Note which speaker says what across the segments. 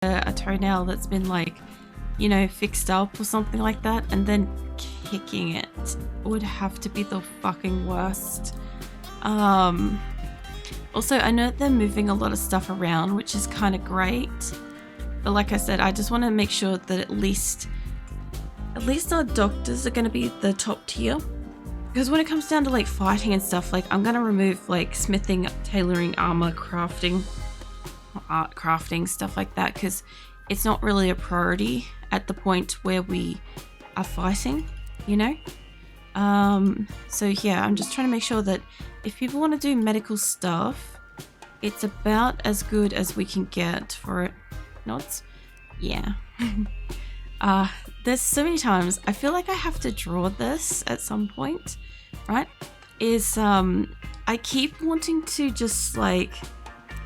Speaker 1: a toenail that's been like, you know, fixed up or something like that, and then kicking it would have to be the fucking worst. Also, I know they're moving a lot of stuff around, which is kind of great, but like I said, I just want to make sure that at least our doctors are going to be the top tier, because when it comes down to like fighting and stuff, like I'm going to remove like smithing, tailoring, armor, crafting, art crafting, stuff like that, because it's not really a priority at the point where we are fighting, you know? So yeah, I'm just trying to make sure that if people want to do medical stuff, it's about as good as we can get for it. Nods? Yeah. There's so many times I feel like I have to draw this at some point, right? I keep wanting to just like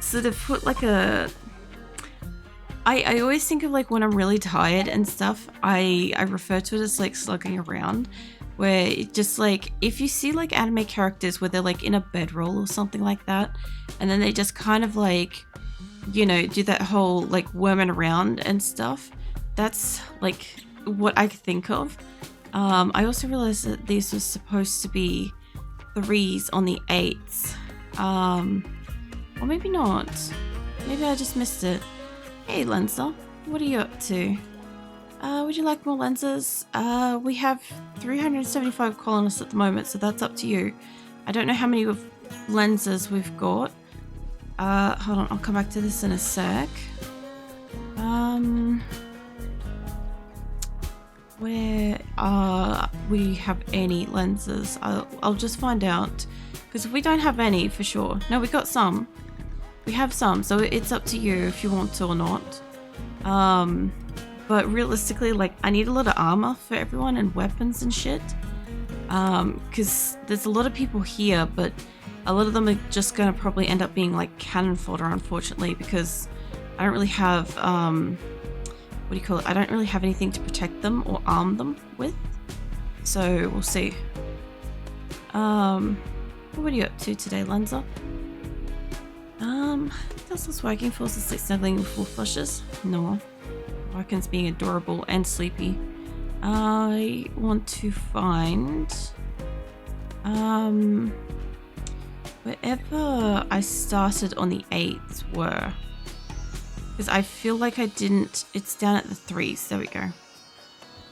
Speaker 1: sort of put like a... I always think of like when I'm really tired and stuff, I refer to it as like slugging around, where it just like, if you see like anime characters where they're like in a bedroll or something like that, and then they just kind of like, you know, do that whole like worming around and stuff, that's like what I think of. I also realized that these were supposed to be 3s on the 8s, or maybe not, maybe I just missed it. Hey Lenser, what are you up to? Would you like more lenses? We have 375 colonists at the moment, so that's up to you. I don't know how many lenses we've got. Hold on, I'll come back to this in a sec. Where we have any lenses? I'll just find out, because if we don't have any, for sure. No, we got some. We have some, so it's up to you if you want to or not. But realistically, like, I need a lot of armor for everyone and weapons and shit. Because there's a lot of people here, but a lot of them are just going to probably end up being like cannon fodder, unfortunately, because I don't really have, what do you call it? I don't really have anything to protect them or arm them with. So we'll see. What are you up to today, Lenza? Tesla's working, falls asleep snuggling with full flushes. No. Wycon's being adorable and sleepy. I want to find wherever I started on the 8s were, because I feel like I didn't. It's down at the 3s. There we go.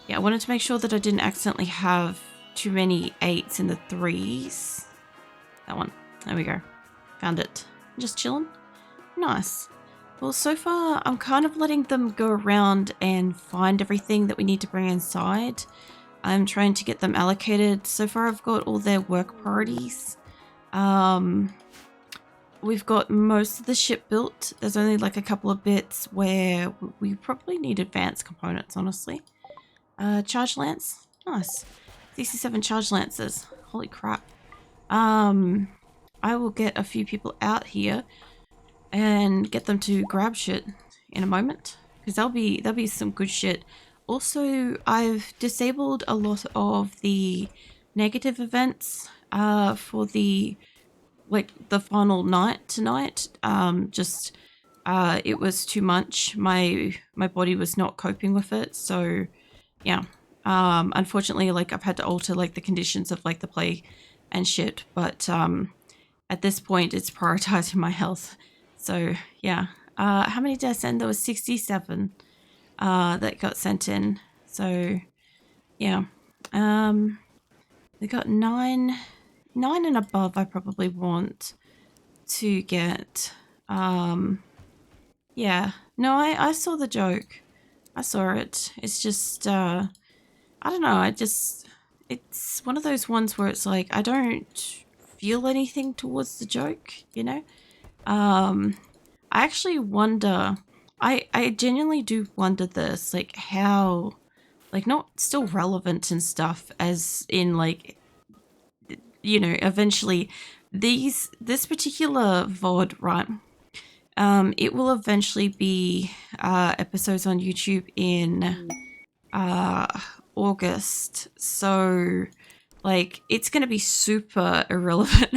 Speaker 1: Yeah, I wanted to make sure that I didn't accidentally have too many 8s in the 3s. That one. There we go. Found it. Just chilling. Nice. Well, so far I'm kind of letting them go around and find everything that we need to bring inside. I'm trying to get them allocated. So far I've got all their work priorities. We've got most of the ship built. There's only like a couple of bits where we probably need advanced components, honestly. Charge lance. Nice. 67 charge lances. Holy crap. I will get a few people out here and get them to grab shit in a moment, because that'll be some good shit. Also, I've disabled a lot of the negative events for the final night tonight. It was too much. My body was not coping with it, so yeah. Unfortunately, like, I've had to alter like the conditions of like the play and shit, but at this point it's prioritizing my health. So yeah. How many did I send? There was 67 that got sent in. So yeah. They got 9 and above. I probably want to get yeah. No, I saw the joke. I saw it. It's just I don't know, it's one of those ones where it's like I don't feel anything towards the joke, you know? I actually wonder, I genuinely do wonder this, like how, like, not still relevant and stuff, as in like, you know, eventually this particular VOD, right? It will eventually be episodes on YouTube in August. So like, it's going to be super irrelevant.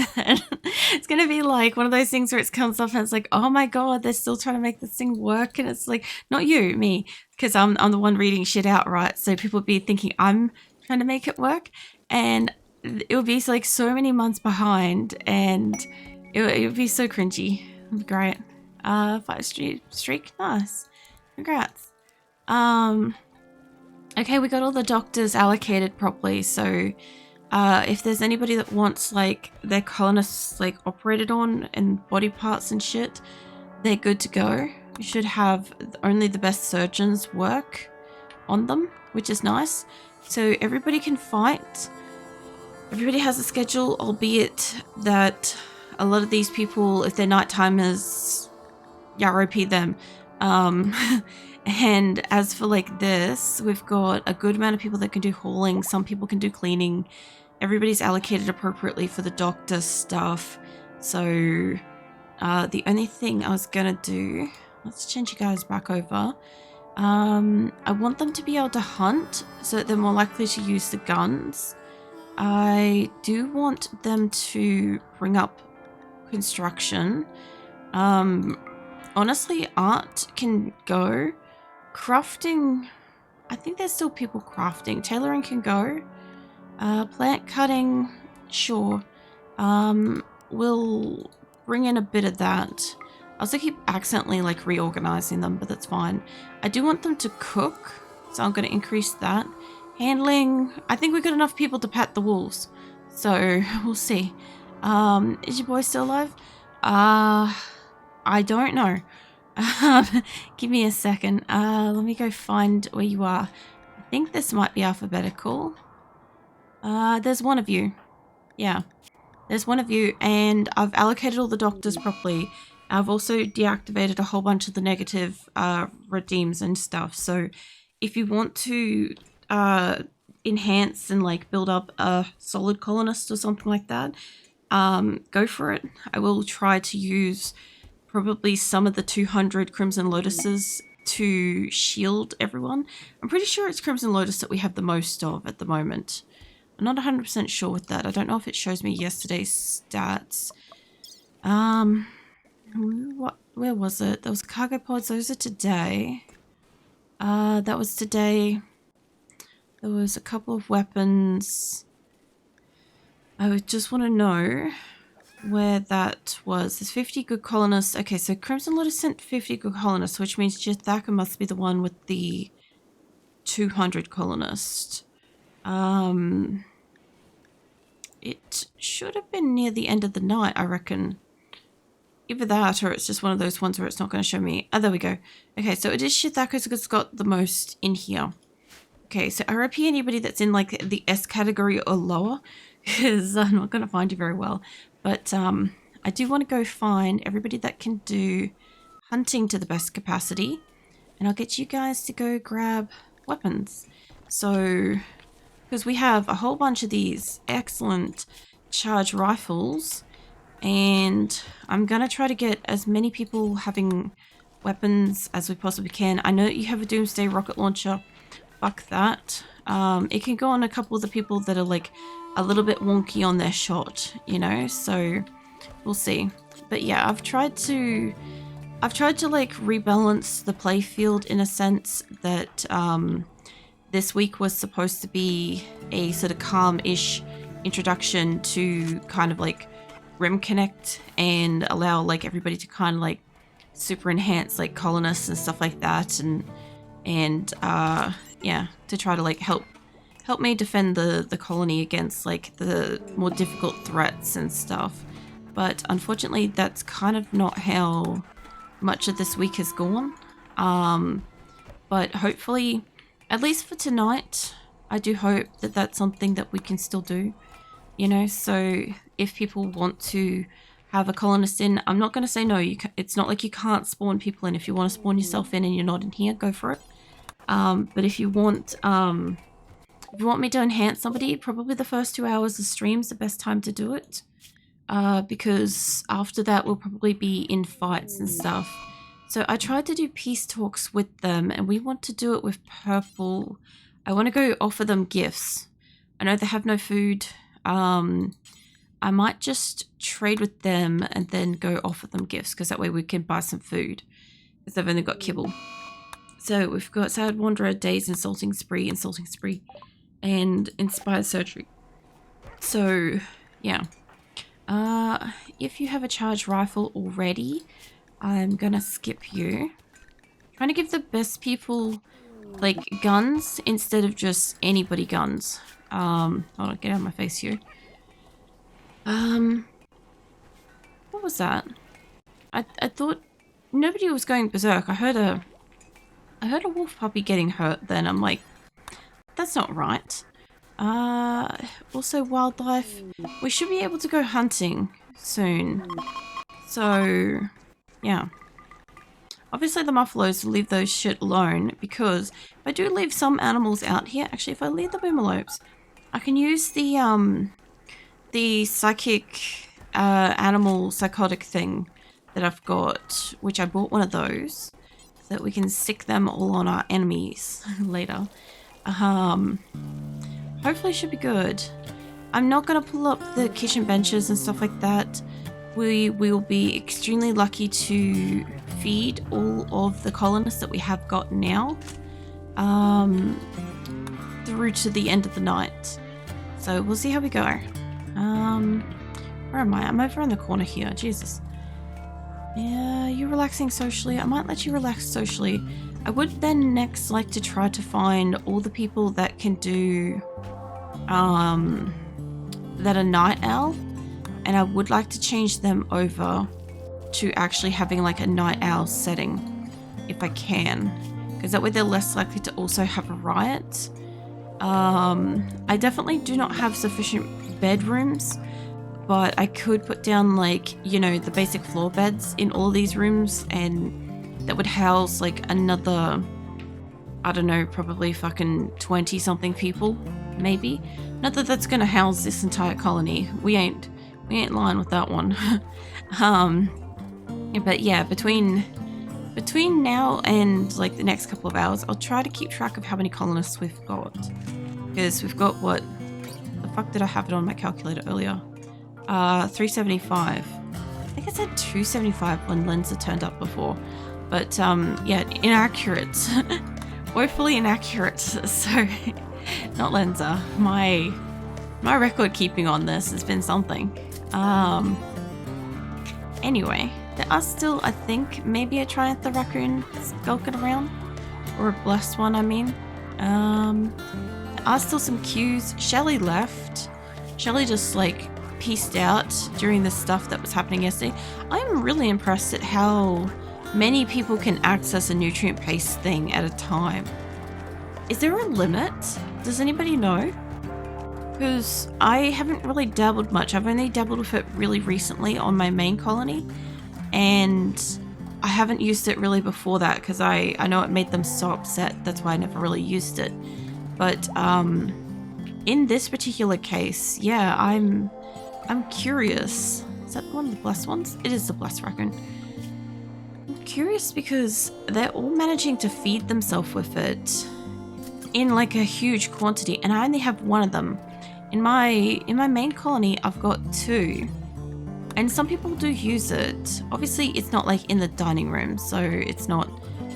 Speaker 1: It's going to be like one of those things where it comes up and it's like, oh my god, they're still trying to make this thing work. And it's like, not you, me, because I'm the one reading shit out, right? So people would be thinking I'm trying to make it work. And it would be like so many months behind, and it would be so cringy. It would be great. 5-streak, nice. Congrats. Okay, we got all the doctors allocated properly, so if there's anybody that wants like their colonists like operated on and body parts and shit, they're good to go. We should have only the best surgeons work on them, which is nice. So everybody can fight. Everybody has a schedule, albeit that a lot of these people, if their nighttimers, yeah, ROP them. And as for like this, we've got a good amount of people that can do hauling. Some people can do cleaning. Everybody's allocated appropriately for the doctor stuff. So the only thing I was gonna do, let's change you guys back over. I want them to be able to hunt so that they're more likely to use the guns. I do want them to bring up construction. Honestly, art can go. Crafting, I think there's still people crafting. Tailoring can go. Plant cutting, sure. We'll bring in a bit of that. I also keep accidentally like reorganizing them, but that's fine. I do want them to cook, so I'm going to increase that. Handling, I think we've got enough people to pat the wolves, so we'll see. Is your boy still alive? I don't know. Give me a second. Let me go find where you are. I think this might be alphabetical. There's one of you. Yeah, there's one of you, and I've allocated all the doctors properly. I've also deactivated a whole bunch of the negative redeems and stuff. So if you want to enhance and like build up a solid colonist or something like that, go for it. I will try to use probably some of the 200 Crimson Lotuses to shield everyone. I'm pretty sure it's Crimson Lotus that we have the most of at the moment. I'm not 100% sure with that. I don't know if it shows me yesterday's stats. Where was it? There was cargo pods. Those are today. That was today. There was a couple of weapons. I would just want to know where that was. There's 50 good colonists. Okay, so Crimson Lotus sent 50 good colonists, which means Jithaka must be the one with the 200 colonists. It should have been near the end of the night, I reckon. Either that, or it's just one of those ones where it's not going to show me. Oh, there we go. Okay, so it is Jithaka because it's got the most in here. Okay, so RIP anybody that's in like the S category or lower, because I'm not going to find you very well. But I do want to go find everybody that can do hunting to the best capacity, and I'll get you guys to go grab weapons. So, because we have a whole bunch of these excellent charge rifles, and I'm going to try to get as many people having weapons as we possibly can. I know that you have a Doomsday rocket launcher. Fuck that. It can go on a couple of the people that are like a little bit wonky on their shot, you know, so we'll see. But yeah, I've tried to like rebalance the playfield in a sense that this week was supposed to be a sort of calm-ish introduction to kind of like Rimconnect and allow like everybody to kind of like super enhance like colonists and stuff like that, and yeah, to try to like help me defend the colony against like the more difficult threats and stuff. But unfortunately that's kind of not how much of this week has gone. But hopefully, at least for tonight, I do hope that that's something that we can still do, you know. So if people want to have a colonist in, I'm not going to say no. It's not like you can't spawn people in. If you want to spawn yourself in and you're not in here, go for it. But if you want me to enhance somebody, probably the first 2 hours of stream is the best time to do it. Because after that we'll probably be in fights and stuff. So I tried to do peace talks with them, and we want to do it with purple. I want to go offer them gifts. I know they have no food. I might just trade with them and then go offer them gifts, because that way we can buy some food, because they've only got kibble. So we've got Sad Wanderer, Days, Insulting Spree, and Inspired Surgery. So, yeah. If you have a charged rifle already, I'm gonna skip you. Trying to give the best people, like, guns instead of just anybody guns. Hold on, get out of my face here. What was that? I thought nobody was going berserk. I heard a wolf puppy getting hurt then. I'm like, that's not right. Also wildlife. We should be able to go hunting soon. So, yeah. Obviously the muffaloes will leave those shit alone, because if I do leave some animals out here, actually if I leave the boomalopes, I can use the psychic animal psychotic thing that I've got, which I bought one of those, so that we can stick them all on our enemies later. Hopefully it should be good. I'm not going to pull up the kitchen benches and stuff like that. We will be extremely lucky to feed all of the colonists that we have got now through to the end of the night. So we'll see how we go. Where am I? I'm over in the corner here. Jesus. Yeah, you're relaxing socially. I might let you relax socially. I would then next like to try to find all the people that can do that are night owl, and I would like to change them over to actually having like a night owl setting if I can, because that way they're less likely to also have a riot. I definitely do not have sufficient bedrooms, but I could put down, like, you know, the basic floor beds in all of these rooms, and that would house like another, I don't know, probably fucking 20 something people, maybe. Not that that's gonna house this entire colony. We ain't lying with that one. But yeah, between now and like the next couple of hours, I'll try to keep track of how many colonists we've got, because we've got, what the fuck did I have it on my calculator earlier? 375. I think I said 275 when Lenza turned up before, but yeah, inaccurate. Woefully inaccurate. So not Lenza. My record keeping on this has been something. Anyway, there are still, I think, maybe a Triantha raccoon skulking around, or a blessed one, I mean. There are still some queues. Shelly left. Shelly just like pieced out during the stuff that was happening yesterday. I'm really impressed at how many people can access a nutrient-based thing at a time. Is there a limit? Does anybody know? Because I haven't really dabbled much. I've only dabbled with it really recently on my main colony, and I haven't used it really before that because I know it made them so upset. That's why I never really used it. But in this particular case, yeah, I'm curious. Is that one of the blessed ones? It is the blessed raccoon. I'm curious because they're all managing to feed themselves with it in like a huge quantity, and I only have one of them. In my main colony, I've got 2, and some people do use it. Obviously, it's not like in the dining room, so it's not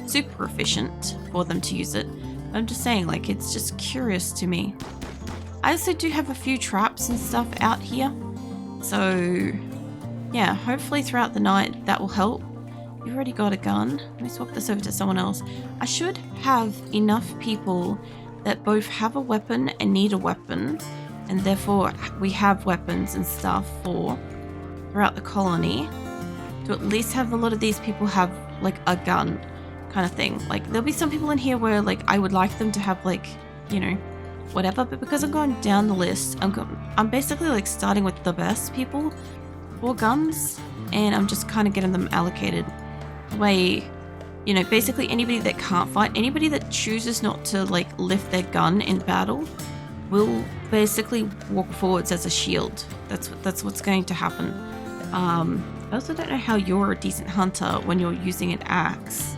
Speaker 1: super efficient for them to use it. But I'm just saying, like, it's just curious to me. I also do have a few traps and stuff out here, so yeah, hopefully throughout the night that will help. You've already got a gun. Let me swap this over to someone else. I should have enough people that both have a weapon and need a weapon, and therefore we have weapons and stuff for throughout the colony, to at least have a lot of these people have like a gun kind of thing. Like, there'll be some people in here where like I would like them to have, like, you know, whatever, but because I'm going down the list, I'm basically like starting with the best people for guns, and I'm just kind of getting them allocated. Way, you know, basically anybody that can't fight, anybody that chooses not to like lift their gun in battle, will basically walk forwards as a shield. That's what's going to happen. I also don't know how you're a decent hunter when you're using an axe.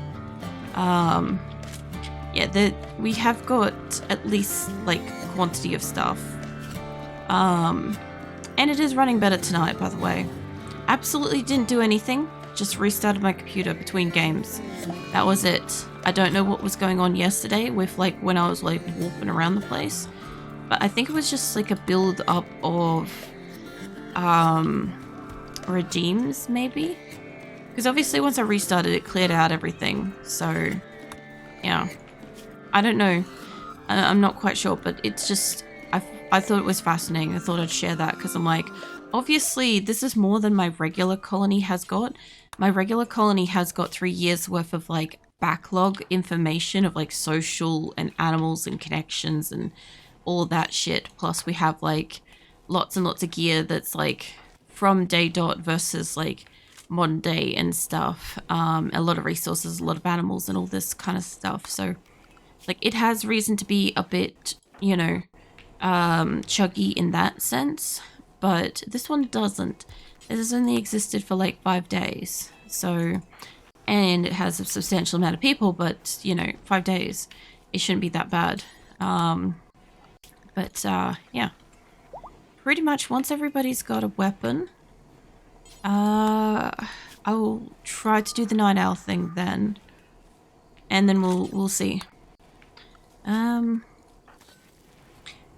Speaker 1: Yeah, we have got at least like quantity of stuff And it is running better tonight, by the way. Absolutely didn't do anything. Just restarted my computer between games. That was it. I don't know what was going on yesterday with like when I was like warping around the place. But I think it was just like a build up of redeems maybe. Because obviously once I restarted it cleared out everything. So yeah. I don't know. I'm not quite sure, but it's just I thought it was fascinating. I thought I'd share that because I'm like, obviously this is more than my regular colony has got. My regular colony has got 3 years worth of like backlog information of like social and animals and connections and all that shit. Plus we have like lots and lots of gear that's like from day dot versus like modern day and stuff. A lot of resources, a lot of animals and all this kind of stuff. So like it has reason to be a bit, you know, chuggy in that sense, but this one doesn't. It has only existed for like 5 days, so, and it has a substantial amount of people, but you know, 5 days, it shouldn't be that bad. Yeah, pretty much once everybody's got a weapon, I'll try to do the night owl thing then, and then we'll see.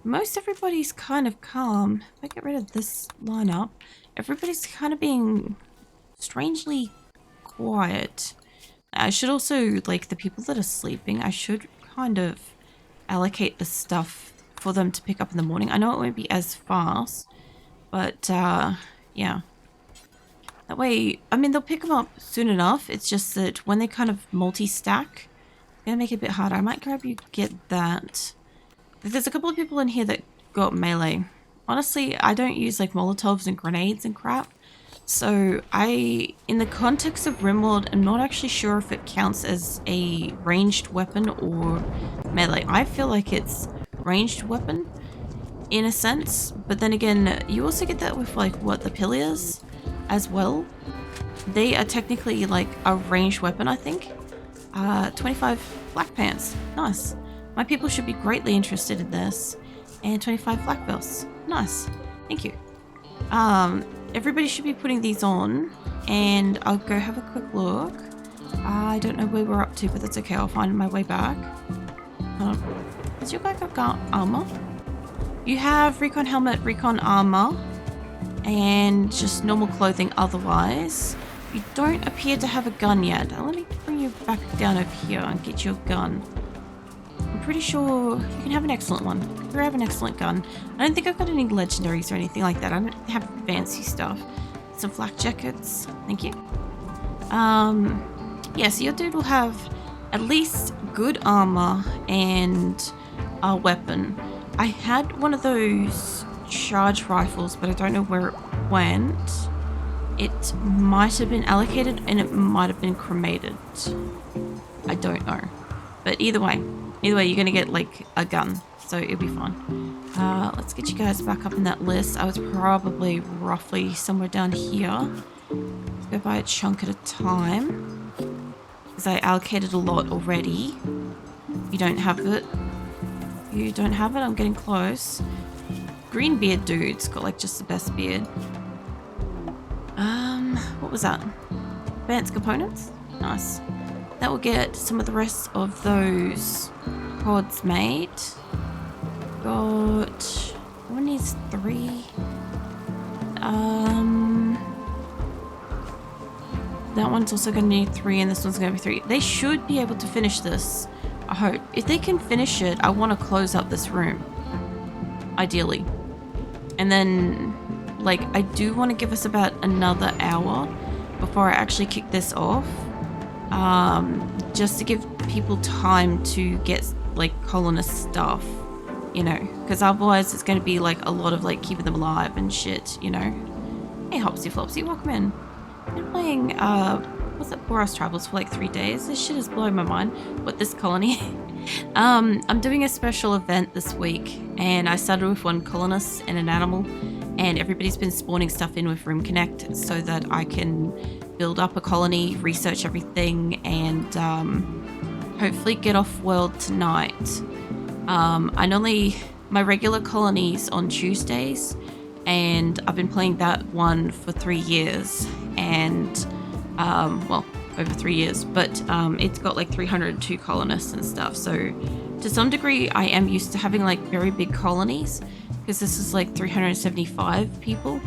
Speaker 1: Most everybody's kind of calm. If I get rid of this lineup, everybody's kind of being strangely quiet. I should also, like, the people that are sleeping, I should kind of allocate the stuff for them to pick up in the morning. I know it won't be as fast, but, yeah. That way, I mean, they'll pick them up soon enough. It's just that when they kind of multi-stack, it's gonna make it a bit harder. I might grab you, get that. There's a couple of people in here that got melee. Honestly, I don't use like Molotovs and grenades and crap. So in the context of RimWorld, I'm not actually sure if it counts as a ranged weapon or melee. I feel like it's ranged weapon in a sense. But then again, you also get that with like what, the Aprillics as well. They are technically like a ranged weapon, I think. 25 black pants. Nice. My people should be greatly interested in this. And 25 black belts. Nice. Thank you. Everybody should be putting these on. And I'll go have a quick look. I don't know where we're up to, but that's okay. I'll find my way back. Does your guy got armor? You have recon helmet, recon armor. And just normal clothing otherwise. You don't appear to have a gun yet. Let me bring you back down over here and get you a gun. I'm pretty sure you can have an excellent one. You have an excellent gun. I don't think I've got any legendaries or anything like that. I don't have fancy stuff. Some flak jackets. Thank you. Yeah, so your dude will have at least good armor and a weapon. I had one of those charge rifles, but I don't know where it went. It might have been allocated and it might have been cremated. I don't know. But either way, you're going to get like a gun. So it'll be fun. Let's get you guys back up in that list. I was probably roughly somewhere down here. Let's go by a chunk at a time. Because I allocated a lot already. You don't have it. You don't have it? I'm getting close. Green beard dude's got like just the best beard. What was that? Advanced components? Nice. That will get some of the rest of those pods made. Got... one needs 3. That one's also going to need 3 and this one's going to be 3. They should be able to finish this. I hope. If they can finish it, I want to close up this room. Ideally. And then, like, I do want to give us about another hour before I actually kick this off. Just to give people time to get, like, colonist stuff, you know. Because otherwise it's going to be, like, a lot of, like, keeping them alive and shit, you know. Hey, Hopsy Flopsy, welcome in. I've been playing, what's that, Boros Travels for, like, 3 days. This shit is blowing my mind. What, this colony? I'm doing a special event this week, and I started with 1 colonist and an animal, and everybody's been spawning stuff in with Rimconnect so that I can build up a colony, research everything, and hopefully get off world tonight. I normally, my regular colonies on Tuesdays, and I've been playing that one for 3 years, and well, over 3 years, but it's got like 302 colonists and stuff, so to some degree I am used to having like very big colonies, because this is like 375 people,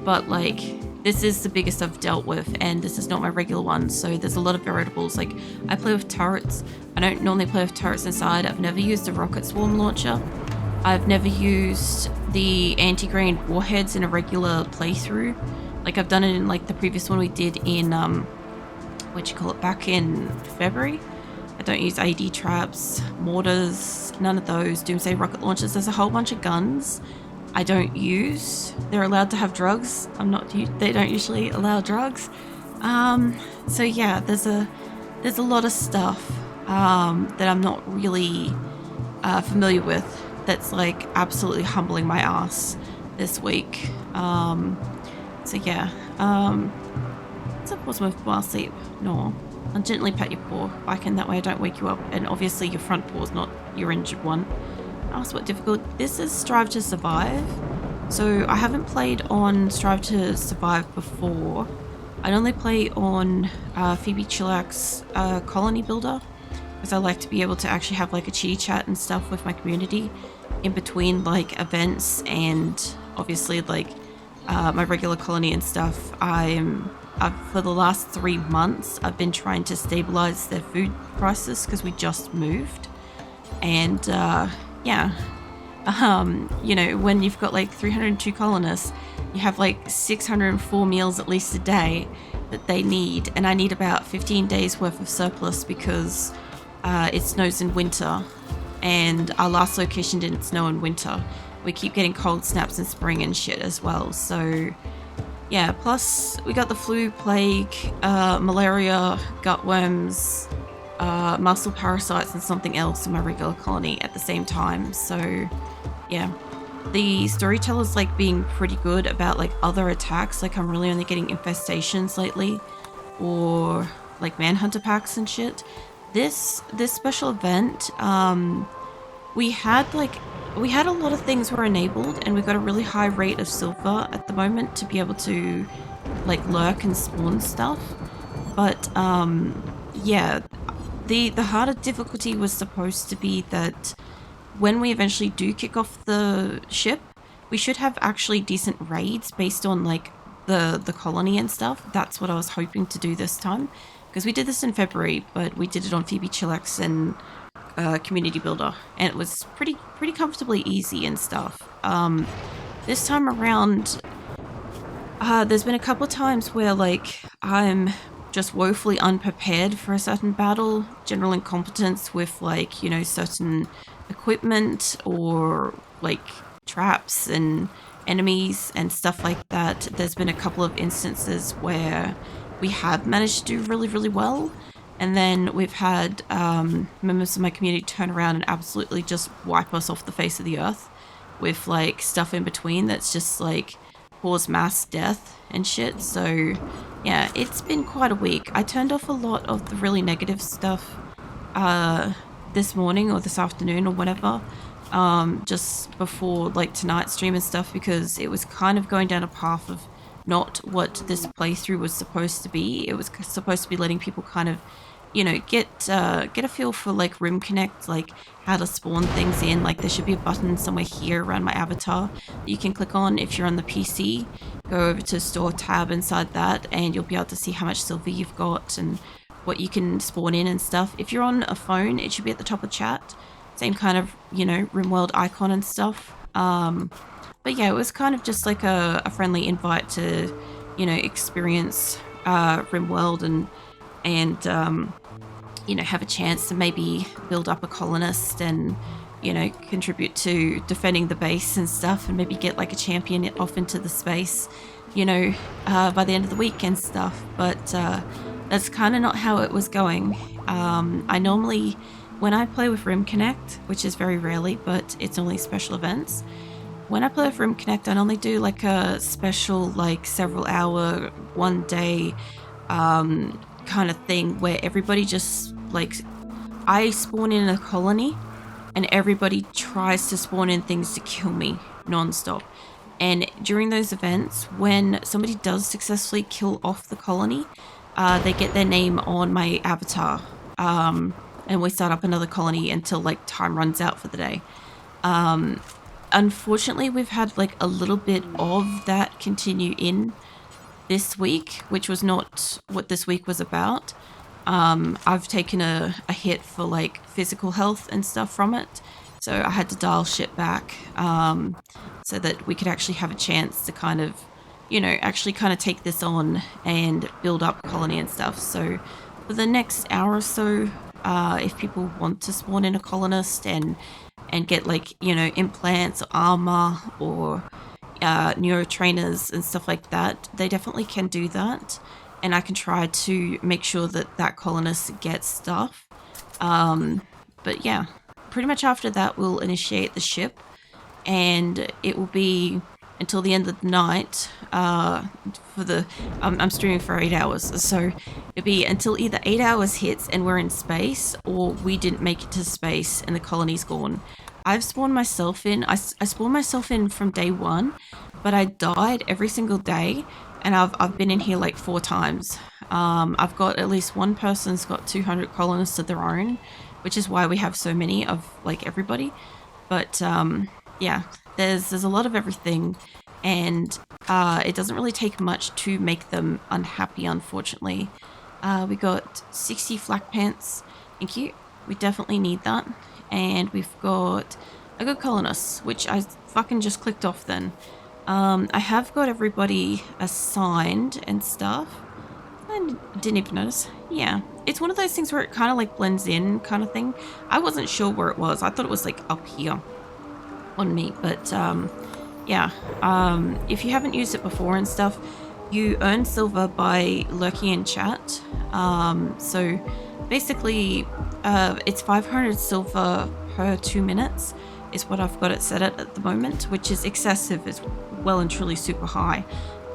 Speaker 1: but like this is the biggest I've dealt with, and this is not my regular one, so there's a lot of variables. Like, I play with turrets. I don't normally play with turrets inside. I've never used a rocket swarm launcher. I've never used the anti-grain warheads in a regular playthrough. Like, I've done it in like the previous one we did in back in February. I don't use AD traps, mortars, none of those, doomsday rocket launchers. There's a whole bunch of guns I don't use. They're allowed to have drugs. They don't usually allow drugs. So yeah, there's a lot of stuff that I'm not really familiar with, that's like absolutely humbling my ass this week. So yeah, what's up while asleep? No, I'll gently pat your paw back in, that way I don't wake you up, and obviously your front paw's not your injured one. Ask what difficult. This is Strive to Survive. So I haven't played on Strive to Survive before. I normally play on Phoebe Chillax Colony Builder, because I like to be able to actually have like a chitty chat and stuff with my community in between like events, and obviously like my regular colony and stuff. For the last 3 months I've been trying to stabilize their food prices, because we just moved, and yeah, you know, when you've got like 302 colonists, you have like 604 meals at least a day that they need, and I need about 15 days worth of surplus, because it snows in winter, and our last location didn't snow in winter. We keep getting cold snaps in spring and shit as well, so yeah, plus we got the flu, plague, malaria, gutworms, muscle parasites, and something else in my regular colony at the same time. So yeah, the storyteller's like being pretty good about like other attacks. Like, I'm really only getting infestations lately, or like manhunter packs and shit. This special event, we had a lot of things were enabled, and we got a really high rate of silver at the moment to be able to like lurk and spawn stuff. But yeah, the harder difficulty was supposed to be that when we eventually do kick off the ship, we should have actually decent raids based on like the colony and stuff. That's what I was hoping to do this time, because we did this in February, but we did it on Phoebe Chillax and Community Builder, and it was pretty comfortably easy and stuff. This time around, there's been a couple of times where like I'm just woefully unprepared for a certain battle, general incompetence with like, you know, certain equipment, or like traps and enemies and stuff like that. There's been a couple of instances where we have managed to do really well, and then we've had members of my community turn around and absolutely just wipe us off the face of the earth with like stuff in between that's just like cause mass death and shit. So yeah, it's been quite a week. I turned off a lot of the really negative stuff this morning or this afternoon or whatever, just before like tonight's stream and stuff, because it was kind of going down a path of not what this playthrough was supposed to be. It was supposed to be letting people kind of, you know, get a feel for like Rimconnect, like how to spawn things in. Like, there should be a button somewhere here around my avatar that you can click on if you're on the PC. Go over to store tab inside that, and you'll be able to see how much silver you've got and what you can spawn in and stuff. If you're on a phone, it should be at the top of chat. Same kind of, you know, RimWorld icon and stuff. But yeah, it was kind of just like a friendly invite to, you know, experience RimWorld and you know, have a chance to maybe build up a colonist and, you know, contribute to defending the base and stuff, and maybe get like a champion off into the space, you know, by the end of the week and stuff. But that's kind of not how it was going. I normally, when I play with Rimconnect, which is very rarely, but it's only special events, when I play with Rimconnect, I normally do like a special, like several hour, 1 day kind of thing where everybody just like, I spawn in a colony and everybody tries to spawn in things to kill me non-stop. And during those events, when somebody does successfully kill off the colony, they get their name on my avatar, and we start up another colony until like time runs out for the day. Unfortunately, we've had like a little bit of that continue in this week, which was not what this week was about. I've taken a hit for like physical health and stuff from it, so I had to dial shit back, so that we could actually have a chance to kind of, you know, actually kind of take this on and build up colony and stuff. So for the next hour or so, if people want to spawn in a colonist and get like, you know, implants, armor, or neurotrainers and stuff like that, they definitely can do that, and I can try to make sure that that colonist gets stuff. But yeah, pretty much after that we'll initiate the ship, and it will be until the end of the night. For the I'm streaming for 8 hours, so it'll be until either 8 hours hits and we're in space, or we didn't make it to space and the colony's gone. I've spawned myself in. I spawned myself in from day one, but I died every single day, and I've been in here like 4 times. I've got at least one person's got 200 colonists of their own, which is why we have so many of like everybody. But yeah, there's a lot of everything, and it doesn't really take much to make them unhappy, unfortunately. We got 60 flak pants. Thank you. We definitely need that. And we've got a good colonist, which I fucking just clicked off then. I have got everybody assigned and stuff. I didn't even notice. Yeah, it's one of those things where it kind of like blends in kind of thing. I wasn't sure where it was. I thought it was like up here on me, but yeah. If you haven't used it before and stuff, you earn silver by lurking in chat. So basically, it's 500 silver per 2 minutes is what I've got it set at the moment, which is excessive, is well and truly super high.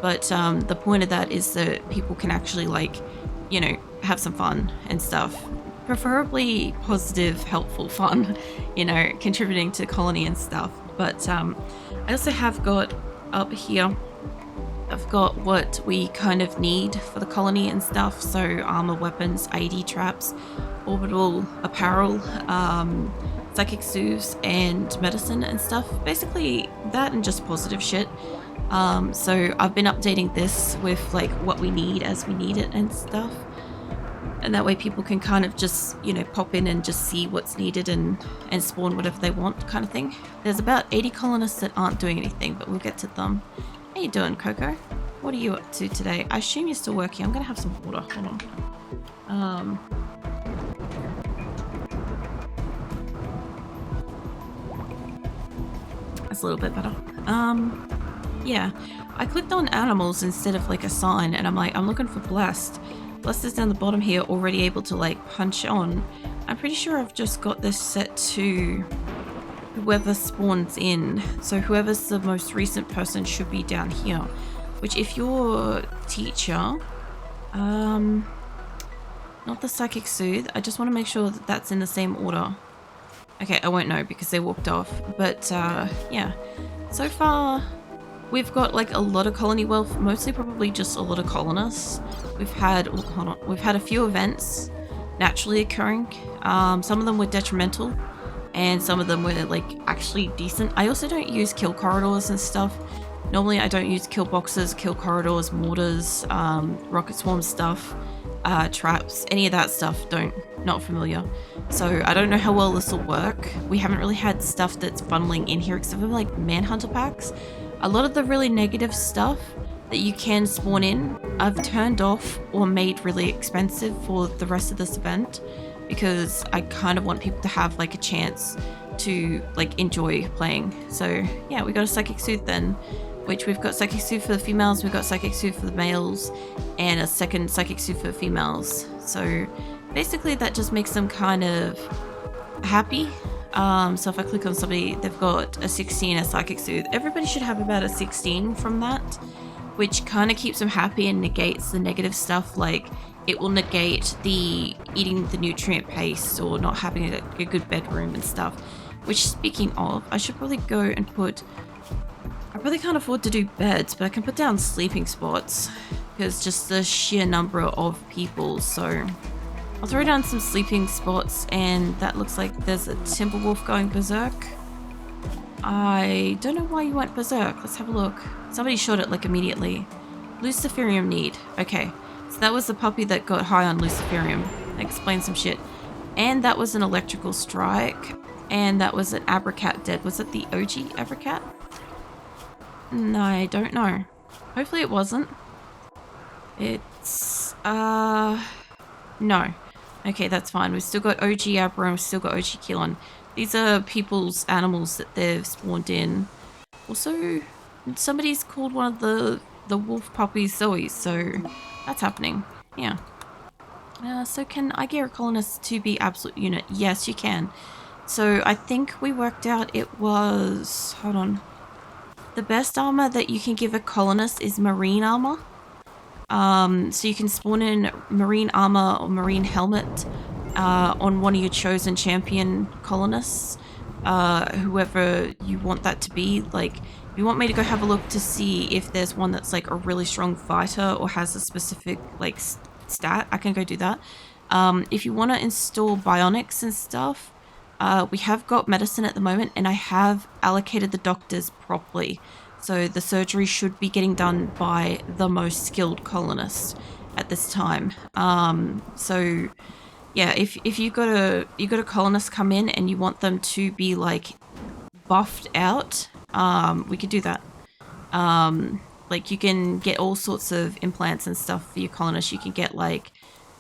Speaker 1: But the point of that is that people can actually, like, you know, have some fun and stuff. Preferably positive, helpful fun, you know, contributing to colony and stuff. But I also have got up here, I've got what we kind of need for the colony and stuff. So armor, weapons, AD traps, orbital apparel, psychic soothes, and medicine and stuff. Basically that and just positive shit. So I've been updating this with like what we need as we need it and stuff. And that way people can kind of just, you know, pop in and just see what's needed and spawn whatever they want kind of thing. There's about 80 colonists that aren't doing anything, but we'll get to them. How you doing, Coco? What are you up to today? I assume you're still working. I'm gonna have some water. Hold on. That's a little bit better. Yeah. I clicked on animals instead of like a sign, and I'm like, I'm looking for blessed. Blessed is down the bottom here, already able to like punch on. I'm pretty sure I've just got this set to whoever spawns in. So whoever's the most recent person should be down here. Which, if you're teacher, not the psychic soothe. I just want to make sure that that's in the same order. Okay, I won't know because they walked off. But yeah, so far we've got like a lot of colony wealth, mostly probably just a lot of colonists. We've had, oh, hold on, we've had a few events naturally occurring. Some of them were detrimental, and some of them were like actually decent. I also don't use kill corridors and stuff. Normally I don't use kill boxes, kill corridors, mortars, rocket swarm stuff, traps, any of that stuff. Not familiar. So I don't know how well this will work. We haven't really had stuff that's bundling in here except for like manhunter packs. A lot of the really negative stuff that you can spawn in, I've turned off or made really expensive for the rest of this event, because I kind of want people to have like a chance to like enjoy playing. So yeah, we got a psychic soothe then, which we've got psychic soothe for the females, we've got psychic soothe for the males, and a second psychic soothe for the females. So basically that just makes them kind of happy. So if I click on somebody, they've got a 16, a psychic soothe. Everybody should have about a 16 from that, which kind of keeps them happy and negates the negative stuff like it will negate the eating the nutrient paste or not having a good bedroom and stuff. Which, speaking of, I should probably go and put... I probably can't afford to do beds, but I can put down sleeping spots because just the sheer number of people. So I'll throw down some sleeping spots, and that looks like there's a timber wolf going berserk. I don't know why you went berserk. Let's have a look. Somebody shot it like immediately. Luciferium need. Okay, so that was the puppy that got high on Luciferium. Explain some shit. And that was an electrical strike. And that was an Abracat dead. Was it the OG Abracat? No, I don't know. Hopefully it wasn't. It's, no. Okay, that's fine. We've still got OG Abra and we've still got OG Kilon. These are people's animals that they've spawned in. Also, somebody's called one of the wolf puppies Zoe, so that's happening. Yeah. So can I get a colonist to be absolute unit? Yes, you can. So I think we worked out it was... Hold on. The best armor that you can give a colonist is marine armor. So you can spawn in marine armor or marine helmet on one of your chosen champion colonists. Whoever you want that to be. Like, if you want me to go have a look to see if there's one that's like a really strong fighter or has a specific like stat, I can go do that. If you want to install bionics and stuff, we have got medicine at the moment, and I have allocated the doctors properly. So the surgery should be getting done by the most skilled colonist at this time. So yeah, if you got a colonist come in and you want them to be like buffed out, we could do that. Like you can get all sorts of implants and stuff for your colonists. You can get like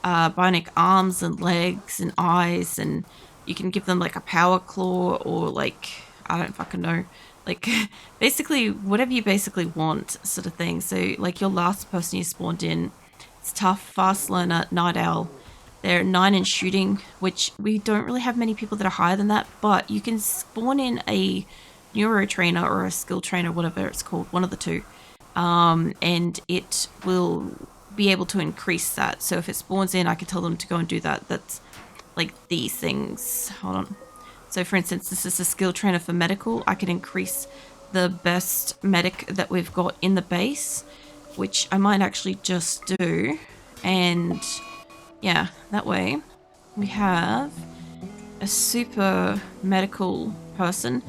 Speaker 1: bionic arms and legs and eyes, and you can give them like a power claw or like, I don't fucking know, like basically whatever you basically want sort of thing. So like your last person you spawned in, it's tough, fast learner, night owl. They're 9 in shooting, which we don't really have many people that are higher than that, but you can spawn in a neuro trainer or a skill trainer, whatever it's called, one of the two, and it will be able to increase that. So if it spawns in, I can tell them to go and do that. That's like these things. Hold on. So for instance, this is a skill trainer for medical. I can increase the best medic that we've got in the base, which I might actually just do. And yeah, that way we have a super medical person.